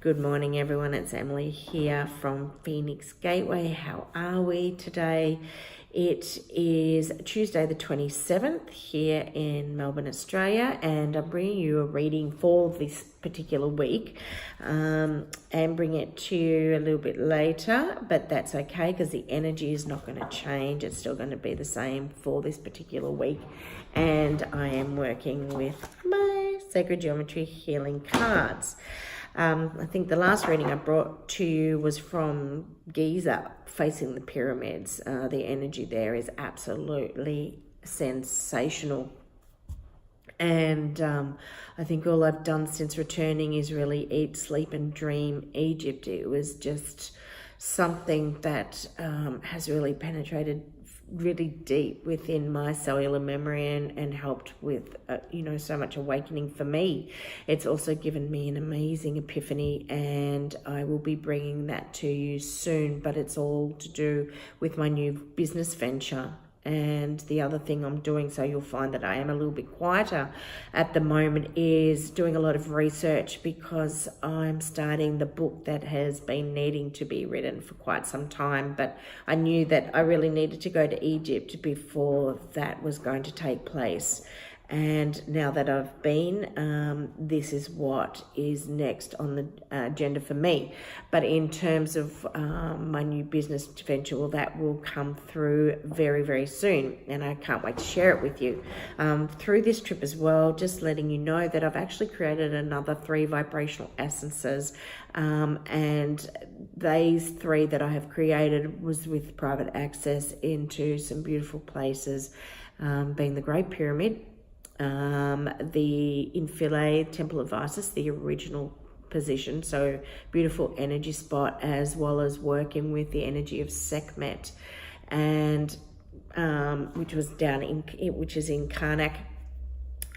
Good morning, everyone. It's Emily here from Phoenix Gateway. How are we today? It is Tuesday the 27th here in Melbourne, Australia, and I'm bringing you a reading for this particular week and bring it to you a little bit later, but that's okay because the energy is not going to change. It's still going to be the same for this particular week, and I am working with my Sacred Geometry Healing cards. I think the last reading I brought to you was from Giza facing the pyramids. The energy there is absolutely sensational. And I think all I've done since returning is really eat, sleep and dream Egypt. It was just something that has really penetrated really deep within my cellular memory and helped with so much awakening for me. It's also given me an amazing epiphany, and I will be bringing that to you soon, but it's all to do with my new business venture. And the other thing I'm doing, so you'll find that I am a little bit quieter at the moment, is doing a lot of research because I'm starting the book that has been needing to be written for quite some time. But I knew that I really needed to go to Egypt before that was going to take place. And now that I've been, this is what is next on the agenda for me. But in terms of my new business venture, well, that will come through very, very soon. And I can't wait to share it with you. Through this trip as well, just letting you know that I've actually created another 3 vibrational essences. And these 3 that I have created was with private access into some beautiful places, being the Great Pyramid, the Infile Temple of Isis, the original position, so beautiful energy spot, as well as working with the energy of Sekhmet, and which is in Karnak.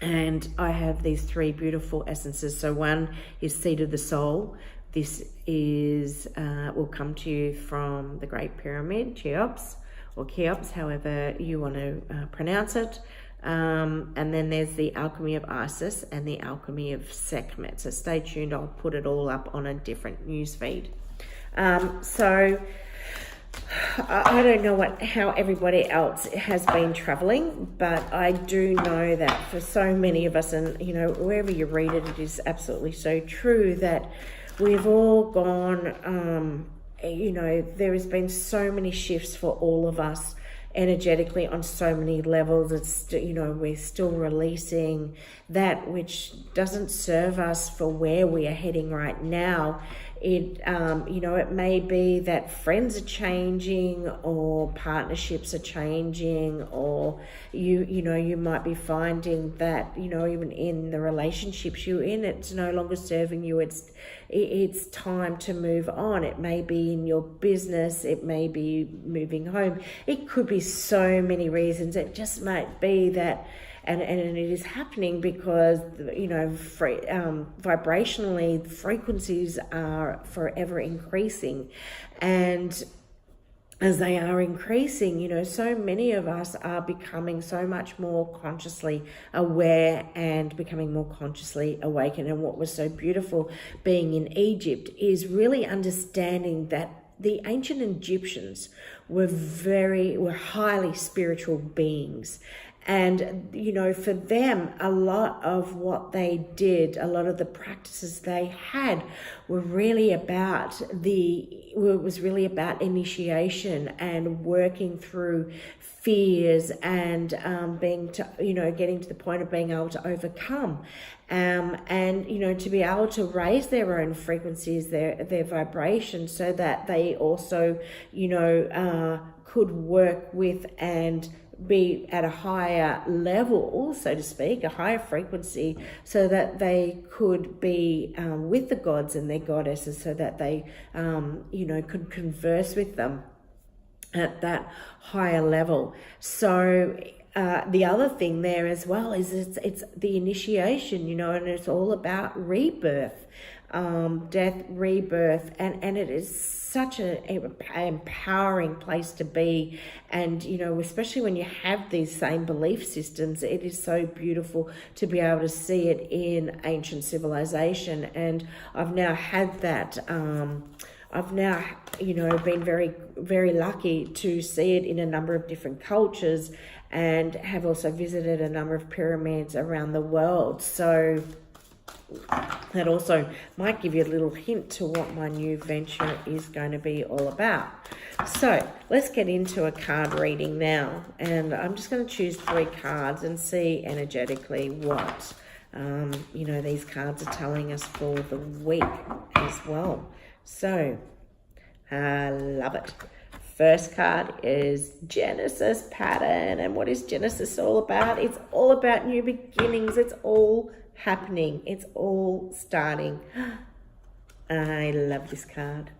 And I have these 3 beautiful essences. So one is Seed of the Soul. This is will come to you from the Great Pyramid, Cheops, or Cheops, however you want to pronounce it. And then there's the Alchemy of Isis and the Alchemy of Sekhmet. So stay tuned. I'll put it all up on a different news feed. So I don't know how everybody else has been traveling, but I do know that for so many of us, and wherever you read it, it is absolutely so true that we've all gone, there has been so many shifts for all of us energetically on so many levels. It's we're still releasing that which doesn't serve us for where we are heading right now. It may be that friends are changing, or partnerships are changing, or you might be finding that even in the relationships you're in, it's no longer serving you. It's time to move on. It may be in your business, it may be moving home. It could be so many reasons. It just might be that. And it is happening because, vibrationally, frequencies are forever increasing. And as they are increasing, so many of us are becoming so much more consciously aware and becoming more consciously awakened. And what was so beautiful being in Egypt is really understanding that the ancient Egyptians were highly spiritual beings. And, for them, a lot of what they did, a lot of the practices they had were really about initiation and working through fears and getting to the point of being able to overcome. To be able to raise their own frequencies, their vibrations, so that they also, could work with and be at a higher level, so to speak, a higher frequency, so that they could be with the gods and their goddesses, so that they, could converse with them at that higher level. So the other thing there as well is it's the initiation, and it's all about rebirth, death, rebirth, and it is such an empowering place to be. And, you know, especially when you have these same belief systems, it is so beautiful to be able to see it in ancient civilization. And I've now had that, I've now, you know, been very, very lucky to see it in a number of different cultures, and have also visited a number of pyramids around the world. So that also might give you a little hint to what my new venture is going to be all about. So let's get into a card reading now, and I'm just going to choose 3 cards and see energetically what you know, these cards are telling us for the week as well. So I love it. First card is Genesis pattern. And what is Genesis all about? It's all about new beginnings. It's all happening. It's all starting. I love this card.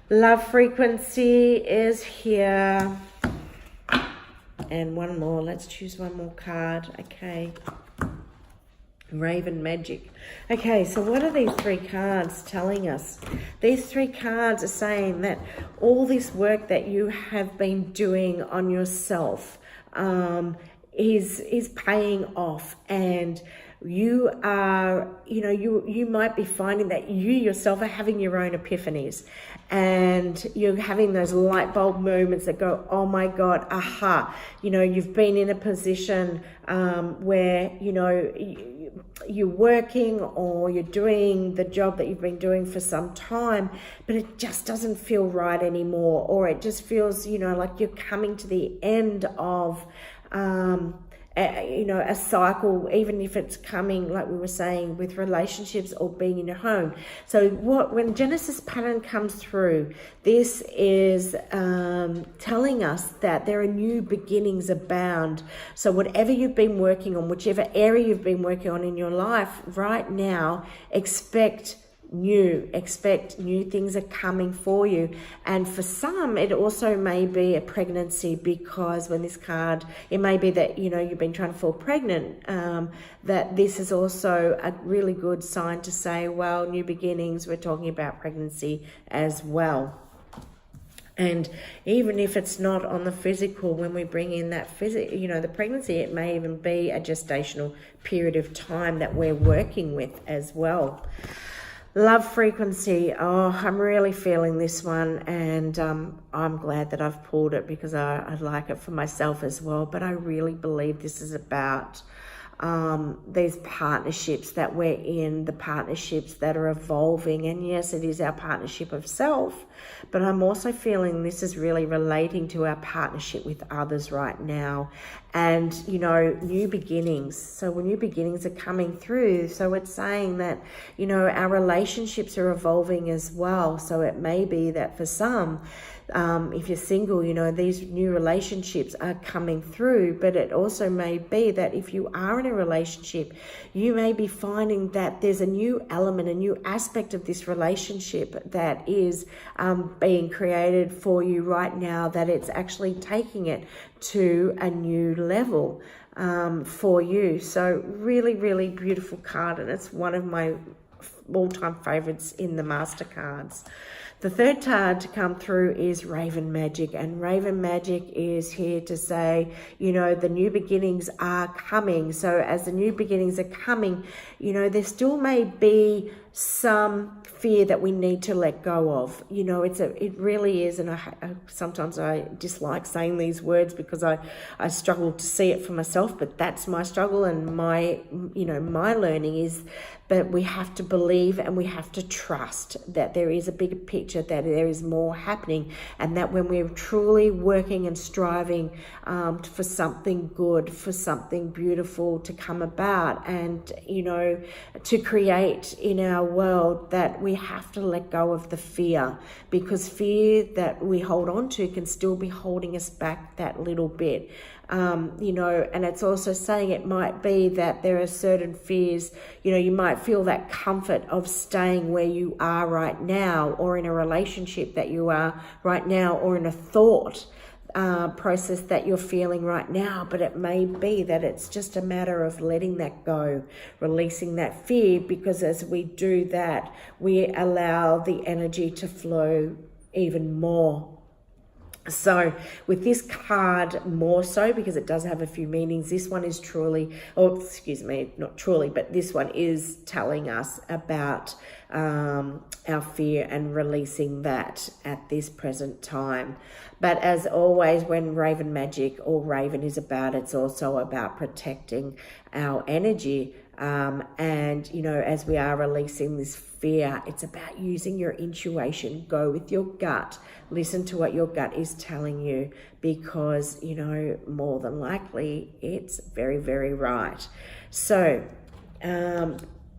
Love frequency is here. And one more. Let's choose one more card. Okay. Raven magic. Okay, so what are these 3 cards telling us? These 3 cards are saying that all this work that you have been doing on yourself is paying off, and you are, you know, you might be finding that you yourself are having your own epiphanies, and you're having those light bulb moments that go, oh my God, aha. You know, you've been in a position where, you know, you're working or you're doing the job that you've been doing for some time, but it just doesn't feel right anymore, or it just feels, you know, like you're coming to the end of you know, a cycle, even if it's coming, like we were saying, with relationships or being in your home. So when Genesis pattern comes through, this is telling us that there are new beginnings abound. So whatever you've been working on, whichever area you've been working on in your life right now, expect new things are coming for you. And for some, it also may be a pregnancy, because when this card, it may be that, you know, you've been trying to fall pregnant, that this is also a really good sign to say, well, new beginnings, we're talking about pregnancy as well. And even if it's not on the physical, when we bring in that you know, the pregnancy, it may even be a gestational period of time that we're working with as well. Love frequency. Oh, I'm really feeling this one, and I'm glad that I've pulled it, because I like it for myself as well. But I really believe this is about these partnerships that we're in, the partnerships that are evolving. And yes, it is our partnership of self, but I'm also feeling this is really relating to our partnership with others right now. And, you know, new beginnings. So when new beginnings are coming through, so it's saying that, you know, our relationships are evolving as well. So it may be that for some, if you're single, you know, these new relationships are coming through, but it also may be that if you are in a relationship, you may be finding that there's a new element, a new aspect of this relationship that is being created for you right now, that it's actually taking it to a new level for you. So really, really beautiful card, and it's one of my all-time favorites in the Master cards. The third card to come through is Raven Magic, and Raven Magic is here to say, you know, the new beginnings are coming. So as the new beginnings are coming, you know, there still may be some fear that we need to let go of. You know, it really is, and sometimes I dislike saying these words because I struggle to see it for myself, but that's my struggle and my learning is. But we have to believe and we have to trust that there is a bigger picture, that there is more happening, and that when we're truly working and striving for something good, for something beautiful to come about, and, you know, to create in our world, that we have to let go of the fear, because fear that we hold on to can still be holding us back that little bit. You know, and it's also saying it might be that there are certain fears, you know, you might feel that comfort of staying where you are right now, or in a relationship that you are right now, or in a thought process that you're feeling right now, but it may be that it's just a matter of letting that go, releasing that fear, because as we do that, we allow the energy to flow even more. So with this card more so, because it does have a few meanings, this one is truly, or excuse me, not truly, but this one is telling us about our fear and releasing that at this present time. But as always, when Raven Magic, all Raven is about, it's also about protecting our energy. And, you know, as we are releasing this fear, it's about using your intuition. Go with your gut. Listen to what your gut is telling you, because, you know, more than likely it's very, very right. So,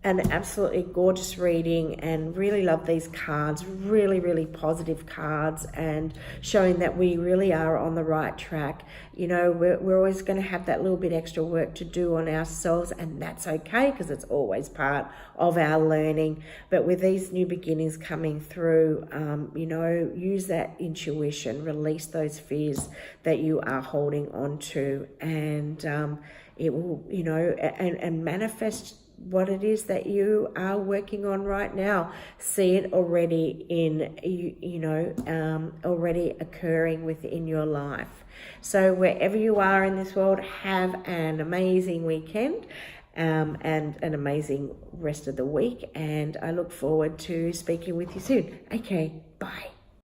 an absolutely gorgeous reading, and really love these cards, really, really positive cards, and showing that we really are on the right track. You know, we're always going to have that little bit extra work to do on ourselves, and that's okay, because it's always part of our learning. But with these new beginnings coming through, you know, use that intuition, release those fears that you are holding on to, and it will, you know, and manifest what it is that you are working on right now. See it already in, you know, already occurring within your life. So wherever you are in this world, have an amazing weekend and an amazing rest of the week. And I look forward to speaking with you soon. Okay, bye.